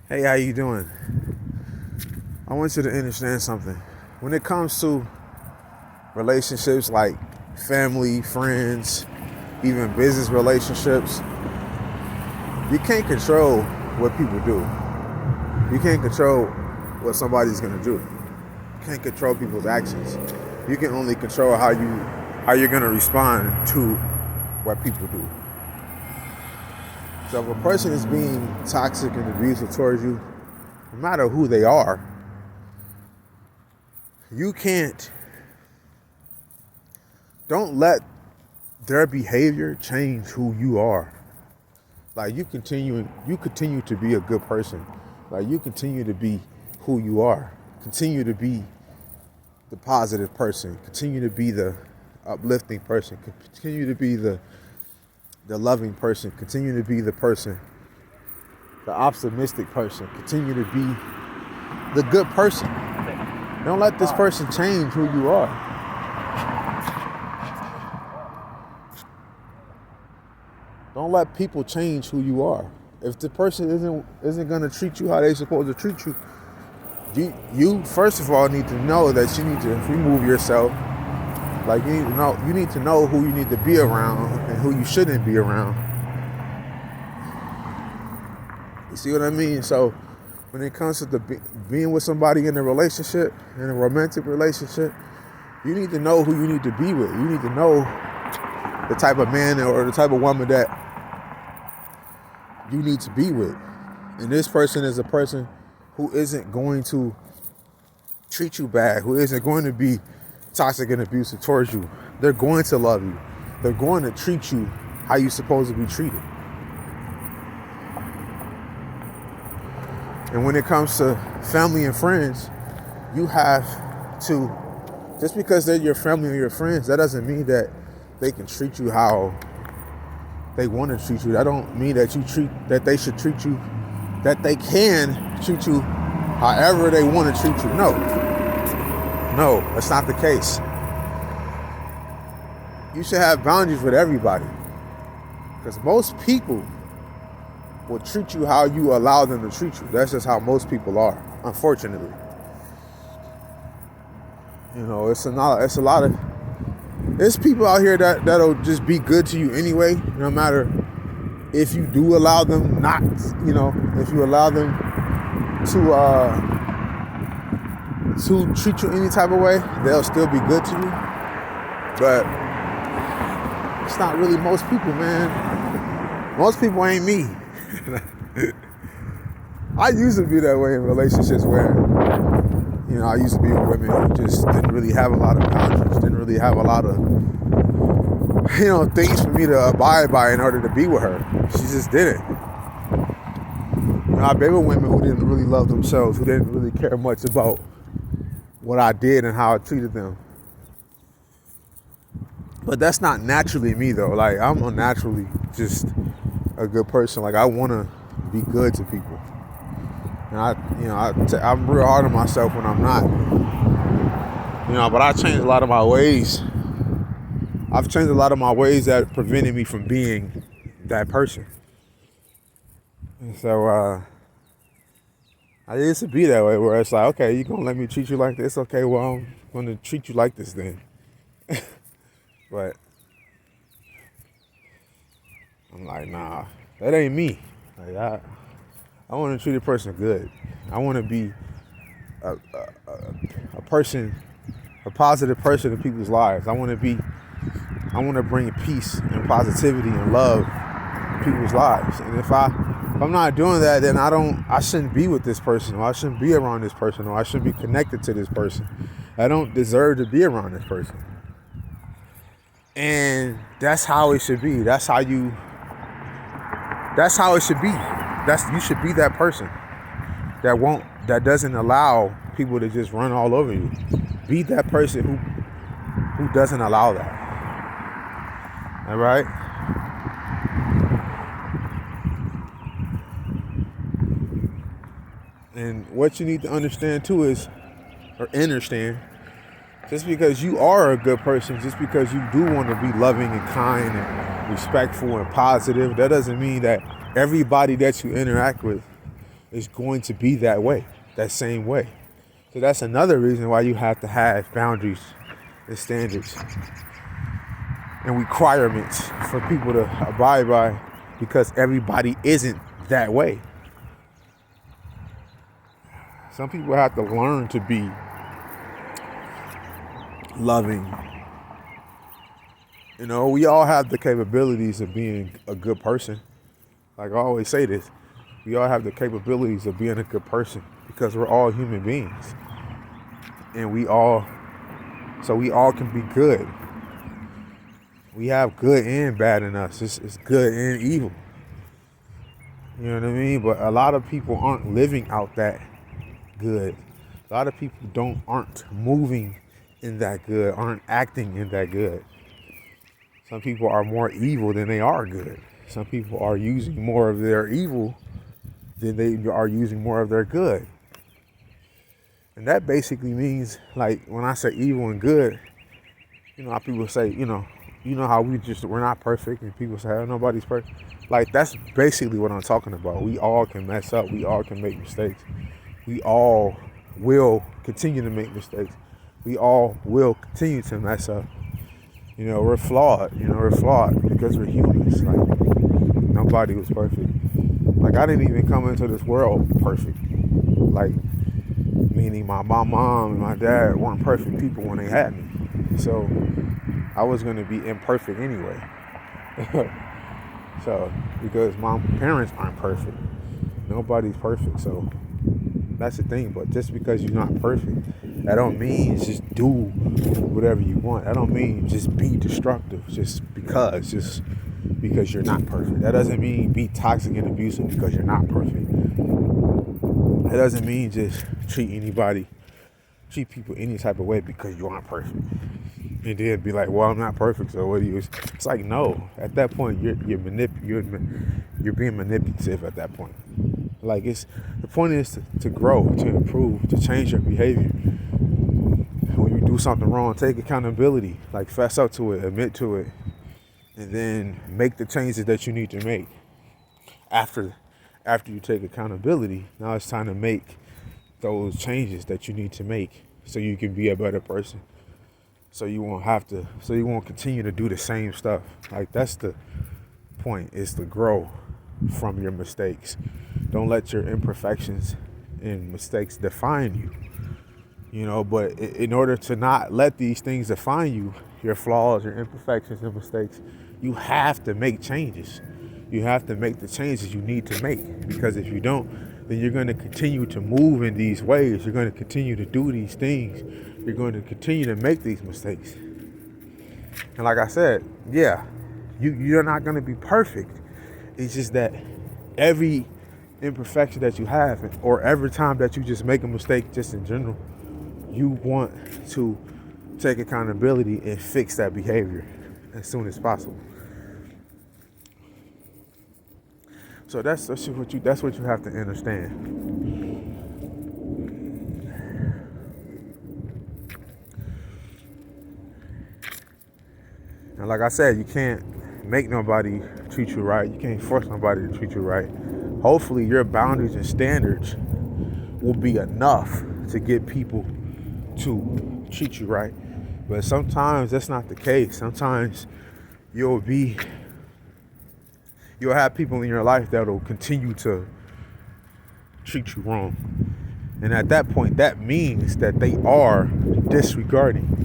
Hey, how you doing? I want you to understand something. When it comes to relationships like family, friends, even business relationships, you can't control what people do. You can't control what somebody's gonna do. You can't control people's actions. You can only control how you're gonna respond to what people do. So if a person is being toxic and abusive towards you, no matter who they are, you can't, don't let their behavior change who you are. Like you continue to be a good person. Like you continue to be who you are. Continue to be the positive person. Continue to be the uplifting person. Continue to be the loving person. Continue to be the person, the optimistic person. Continue to be the good person. Don't let this person change who you are. Don't let people change who you are. If the person isn't gonna treat you how they supposed to treat you, you first of all need to know that you need to remove yourself. Like you need to know who you need to be around and who you shouldn't be around. You see what I mean? So when it comes to being with somebody in a relationship, in a romantic relationship, you need to know who you need to be with. You need to know the type of man or the type of woman that you need to be with. And this person is a person who isn't going to treat you bad, who isn't going to be toxic and abusive towards you. They're going to love you. They're going to treat you how you're supposed to be treated. And when it comes to family and friends, you have to, just because they're your family or your friends, that doesn't mean that they can treat you how they want to treat you. That don't mean that they should treat you, that they can treat you however they want to treat you. No, that's not the case. You should have boundaries with everybody, because most people will treat you how you allow them to treat you. That's just how most people are, unfortunately. You know, there's people out here that'll just be good to you anyway, no matter if you do allow them not, if you allow them to treat you any type of way, they'll still be good to you. But it's not really most people, man. Most people ain't me. I used to be that way in relationships where, I used to be with women who just didn't really have a lot of boundaries, didn't really have a lot of, things for me to abide by in order to be with her. She just didn't. I've been with women who didn't really love themselves, who didn't really care much about what I did and how I treated them. But that's not naturally me, though. Like, I'm unnaturally just a good person. Like, I want to be good to people. And I'm real hard on myself when I'm not. But I changed a lot of my ways. I've changed a lot of my ways that prevented me from being that person. And so I used to be that way, where it's like, okay, you gonna let me treat you like this? Okay, well, I'm gonna treat you like this then. But I'm like, nah, that ain't me. Like, I want to treat a person good. I want to be a person, a positive person in people's lives. I want to bring peace and positivity and love in people's lives. And if I'm not doing that, then I shouldn't be with this person, or I shouldn't be around this person, or I shouldn't be connected to this person. I don't deserve to be around this person. And that's how it should be. That's how it should be. You should be that person that doesn't allow people to just run all over you. Be that person who doesn't allow that. All right? And what you need to understand too is, just because you are a good person, just because you do want to be loving and kind and respectful and positive, that doesn't mean that everybody that you interact with is going to be that way, that same way. So that's another reason why you have to have boundaries and standards and requirements for people to abide by, because everybody isn't that way. Some people have to learn to be loving. You know, we all have the capabilities of being a good person. Like I always say this, we all have the capabilities of being a good person because we're all human beings. And we all can be good. We have good and bad in us. It's good and evil. You know what I mean? But a lot of people aren't living out that good. A lot of people aren't moving in that good, aren't acting in that good. Some people are more evil than they are good. Some people are using more of their evil than they are using more of their good. And that basically means, like, when I say evil and good, you know how people say, you know how we're not perfect, and people say, oh, nobody's perfect. Like, that's basically what I'm talking about. We all can mess up. We all can make mistakes. We all will continue to make mistakes. We all will continue to mess up. You know, we're flawed. We're flawed because we're humans. Like, nobody was perfect. Like, I didn't even come into this world perfect. Like, meaning my mom and my dad weren't perfect people when they had me. So I was going to be imperfect anyway. So, because my parents aren't perfect. Nobody's perfect. So that's the thing. But just because you're not perfect, that don't mean just do whatever you want. That don't mean just be destructive just because you're not perfect. That doesn't mean be toxic and abusive because you're not perfect. That doesn't mean just treat people any type of way because you aren't perfect. And then be like, well, I'm not perfect, so what do you? It's like, no. At that point, you're being manipulative. At that point, like, the point is to grow, to improve, to change your behavior. When you do something wrong, take accountability. Like, fess up to it, admit to it, and then make the changes that you need to make. After you take accountability, now it's time to make those changes that you need to make so you can be a better person. So you won't continue to do the same stuff. Like, that's the point, is to grow from your mistakes. Don't let your imperfections and mistakes define you. You know, but in order to not let these things define you, your flaws, your imperfections and mistakes, you have to make changes. You have to make the changes you need to make. Because if you don't, then you're going to continue to move in these ways. You're going to continue to do these things. You're going to continue to make these mistakes. And like I said, yeah, you're not going to be perfect. It's just that every imperfection that you have, or every time that you just make a mistake, just in general, you want to take accountability and fix that behavior as soon as possible. So that's what you have to understand. And like I said, you can't make nobody treat you right. You can't force nobody to treat you right. Hopefully your boundaries and standards will be enough to get people to treat you right. But sometimes that's not the case. Sometimes you'll have people in your life that will continue to treat you wrong. And at that point, that means that they are disregarding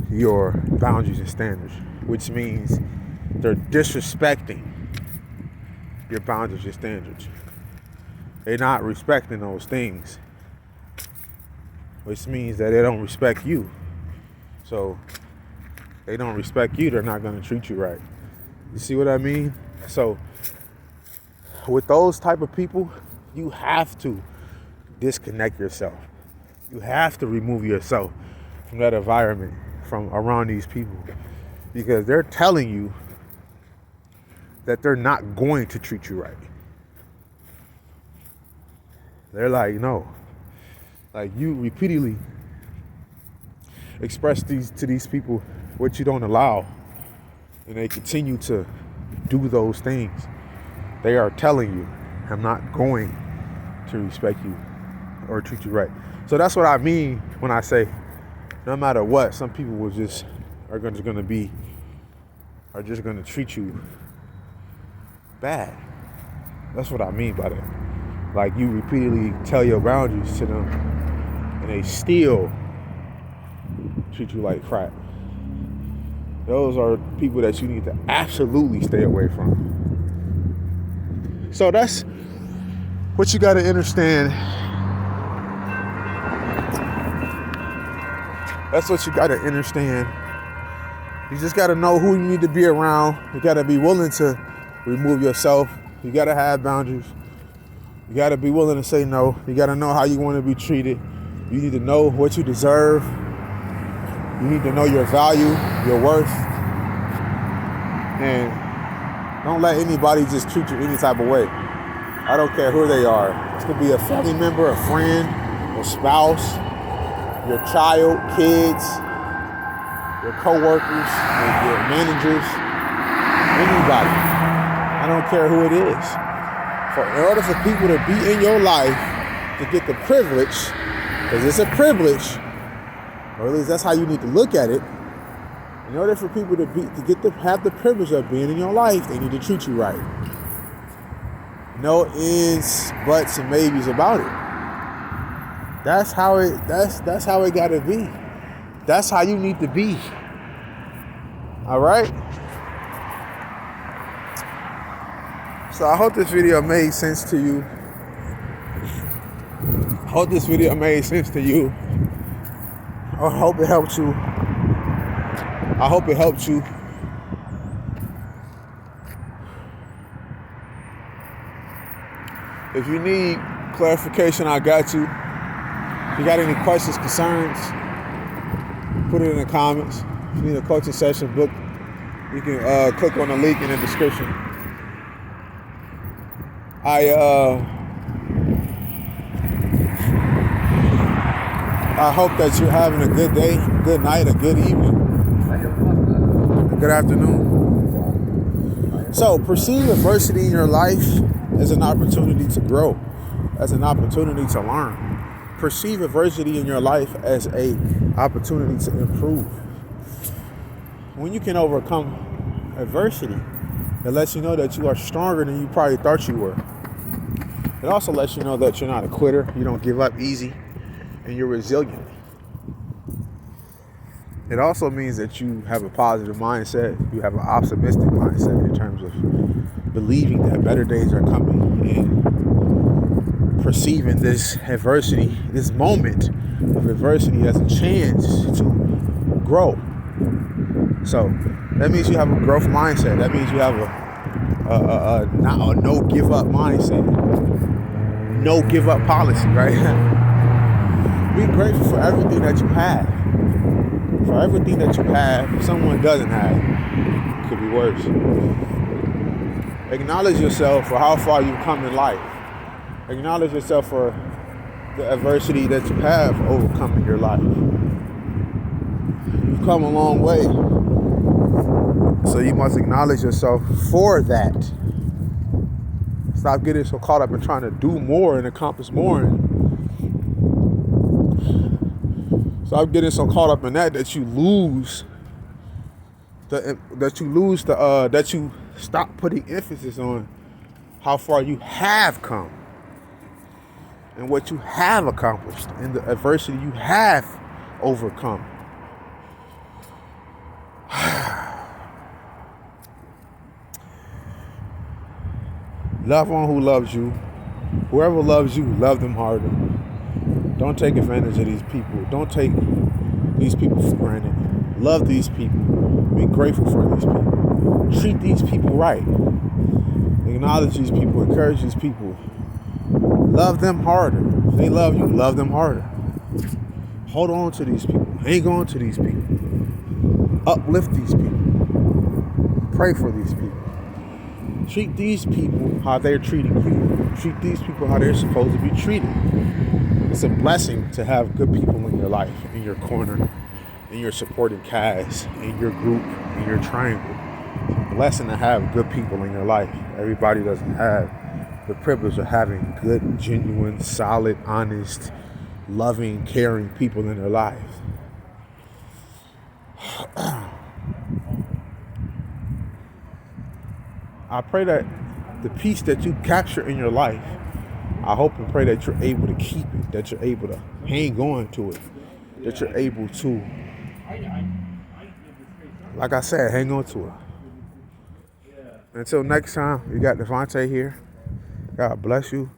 your boundaries and standards, which means they're disrespecting your boundaries and standards. They're not respecting those things, which means that they don't respect you. So they don't respect you, they're not going to treat you right. You see what I mean? So with those type of people, you have to disconnect yourself. You have to remove yourself from that environment, from around these people, because they're telling you that they're not going to treat you right. They're like, no. Like, you repeatedly express to these people what you don't allow, and they continue to do those things. They are telling you, I'm not going to respect you or treat you right. So that's what I mean when I say no matter what, some people are just going to treat you bad. That's what I mean by that. Like, you repeatedly tell your boundaries to them and they still treat you like crap. Those are people that you need to absolutely stay away from. So that's what you got to understand. That's what you got to understand. You just got to know who you need to be around. You got to be willing to remove yourself. You got to have boundaries. You got to be willing to say no. You got to know how you want to be treated. You need to know what you deserve. You need to know your value, your worth. And don't let anybody just treat you any type of way. I don't care who they are. This could be a family member, a friend, a spouse, your child, kids, your co-workers, your managers, anybody. I don't care who it is. In order for people to be in your life, to get the privilege, because it's a privilege, or at least that's how you need to look at it. In order for people to have the privilege of being in your life, they need to treat you right. No ifs, buts, and maybes about it. That's how it gotta be. That's how you need to be. All right? So I hope this video made sense to you. I hope it helped you. I hope it helped you. If you need clarification, I got you. If you got any questions, concerns, put it in the comments. If you need a coaching session book, you can click on the link in the description. I hope that you're having a good day, good night, a good evening, a good afternoon. So perceive adversity in your life as an opportunity to grow, as an opportunity to learn. Perceive adversity in your life as an opportunity to improve. When you can overcome adversity, it lets you know that you are stronger than you probably thought you were. It also lets you know that you're not a quitter, you don't give up easy, and you're resilient. It also means that you have a positive mindset, you have an optimistic mindset in terms of believing that better days are coming and perceiving this adversity, this moment of adversity as a chance to grow. So that means you have a growth mindset. That means you have a no give up mindset, no give up policy, right? Be grateful for everything that you have. For everything that you have, someone doesn't have. It could be worse. Acknowledge yourself for how far you've come in life. Acknowledge yourself for the adversity that you have overcome in your life. You've come a long way. So you must acknowledge yourself for that. Stop getting so caught up in trying to do more and accomplish more. Stop getting so caught up in that that you stop putting emphasis on how far you have come and what you have accomplished and the adversity you have overcome. Love on who loves you. Whoever loves you, love them harder. Don't take advantage of these people. Don't take these people for granted. Love these people. Be grateful for these people. Treat these people right. Acknowledge these people. Encourage these people. Love them harder. If they love you, love them harder. Hold on to these people. Hang on to these people. Uplift these people. Pray for these people. Treat these people how they're treating you. Treat these people how they're supposed to be treated. It's a blessing to have good people in your life, in your corner, in your supporting cast, in your group, in your triangle. It's a blessing to have good people in your life. Everybody doesn't have the privilege of having good, genuine, solid, honest, loving, caring people in their lives. I pray that the peace that you capture in your life, I hope and pray that you're able to keep it, that you're able to hang on to it, that you're able to, like I said, hang on to it. Until next time, you got Devontae here. God bless you,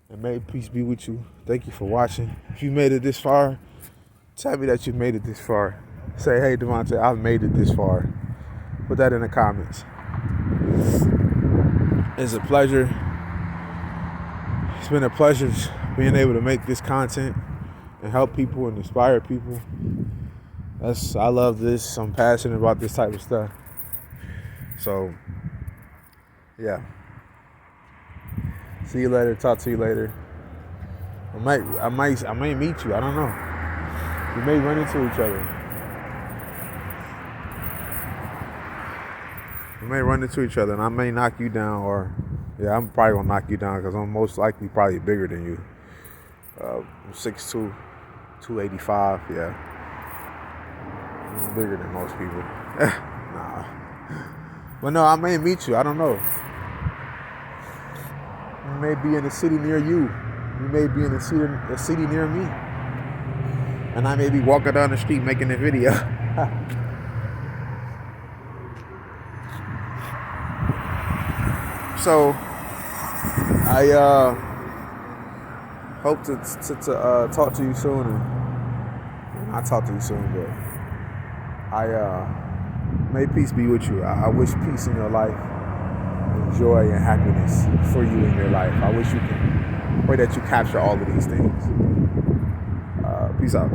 and may peace be with you. Thank you for watching. If you made it this far, tell me that you made it this far. Say, hey, Devontae, I've made it this far. Put that in the comments. It's a pleasure. It's been a pleasure being able to make this content and help people and inspire people. I love this. I'm passionate about this type of stuff. So, yeah. See you later. Talk to you later. I might meet you. I don't know. We may run into each other. We may run into each other, and I may knock you down, or I'm probably gonna knock you down because I'm most likely probably bigger than you. I'm 6'2", 285. Yeah, I'm bigger than most people. Nah, but no, I may meet you. I don't know. You may be in a city near you. You may be in a city near me, and I may be walking down the street making a video. So I hope to talk to you soon, and I'll talk to you soon. But may peace be with you. I wish peace in your life, and joy and happiness for you in your life. I wish you can pray that you capture all of these things. Peace out.